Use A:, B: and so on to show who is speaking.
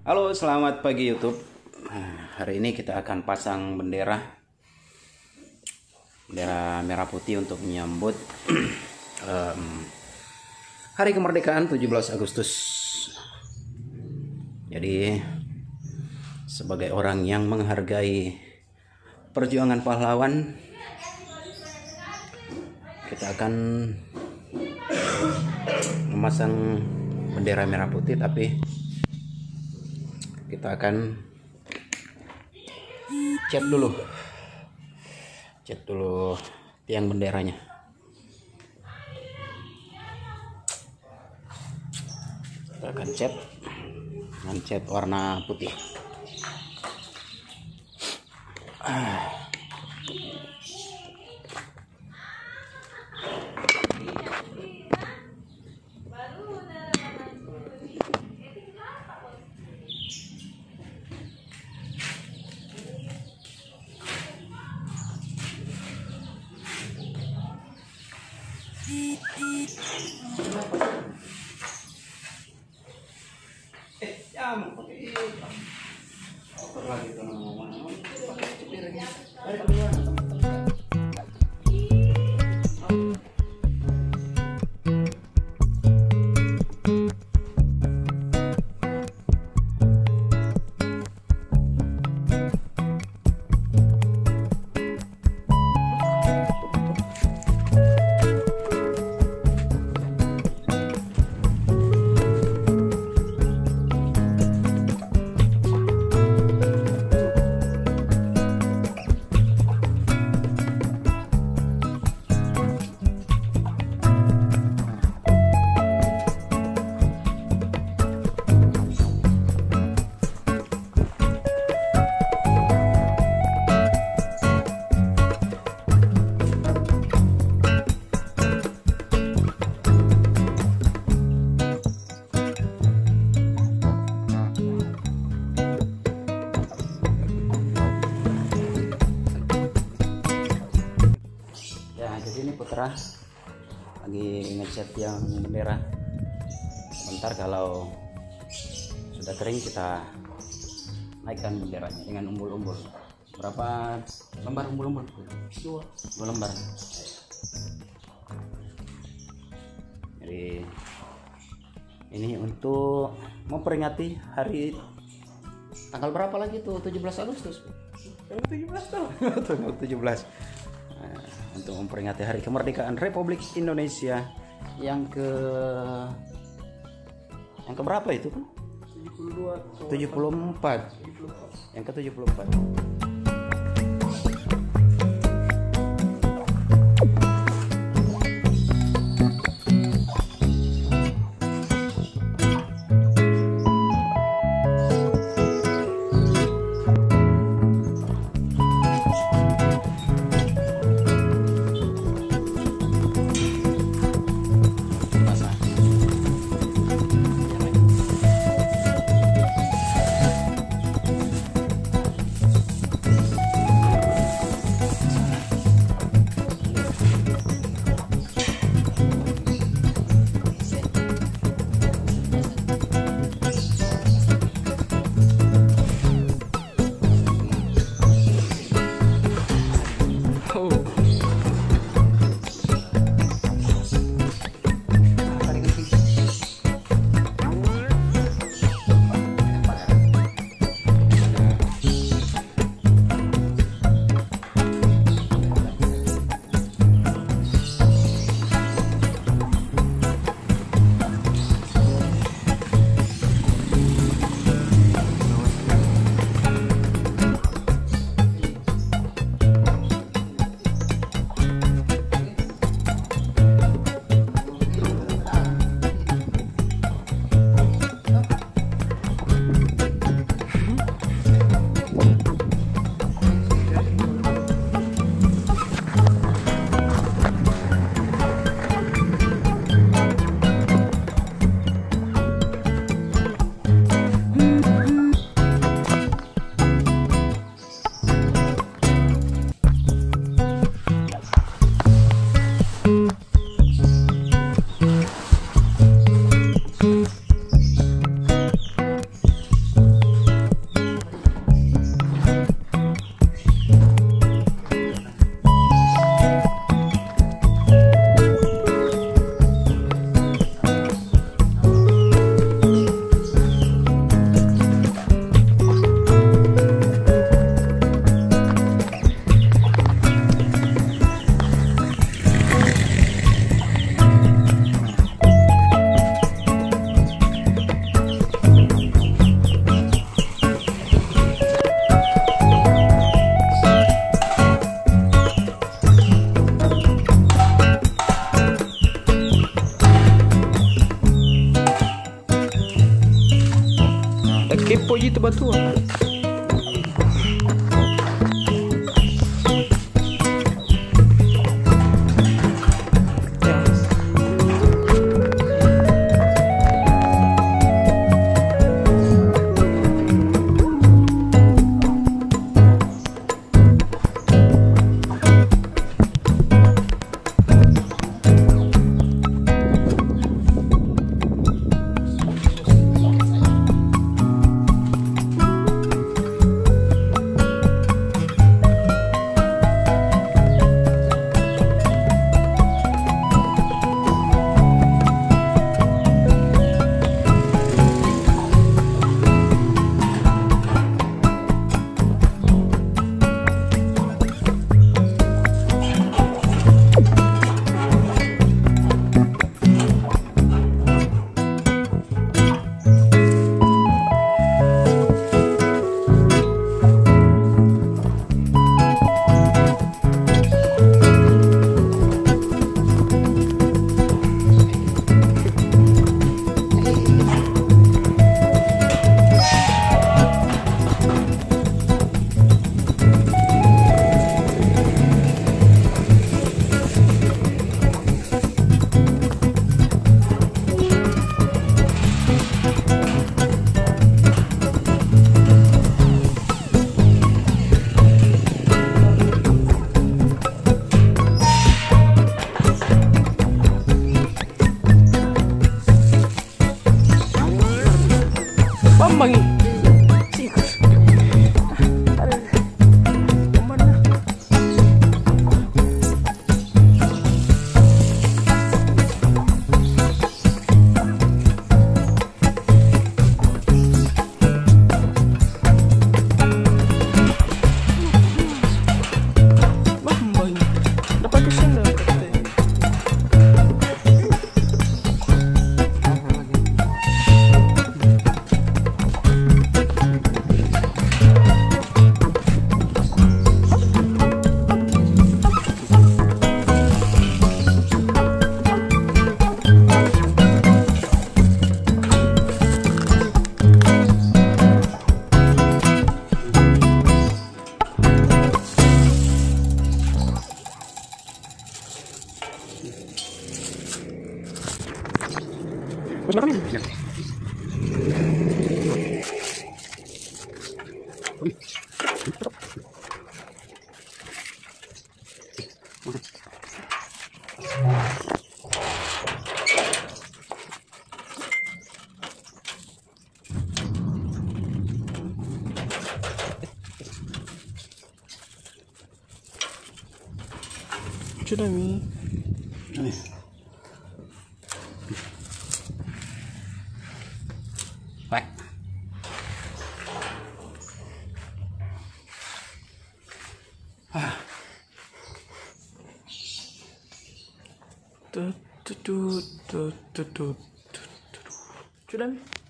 A: Halo, selamat pagi YouTube. Hari ini kita akan pasang bendera merah putih untuk menyambut Hari Kemerdekaan 17 Agustus. Jadi sebagai orang yang menghargai perjuangan pahlawan, kita akan memasang bendera merah putih, tapi kita akan cat dulu tiang benderanya. Kita akan cat dengan cat warna putih. Ini Putra lagi ngecat yang bendera. Sebentar, kalau sudah kering kita naikkan benderanya dengan umbul-umbul. Berapa lembar umbul-umbul? 2 lembar. Jadi ini untuk memperingati hari tanggal berapa lagi tuh? 17 Agustus. Tanggal 17 tuh. Tanggal 17. Untuk memperingati Hari Kemerdekaan Republik Indonesia yang keberapa itu kan? 74. Yang ke-74.
B: Cepok gitu batuan. Bambang ini. Sudah Mi.
A: Baik.
B: Sudah Mi.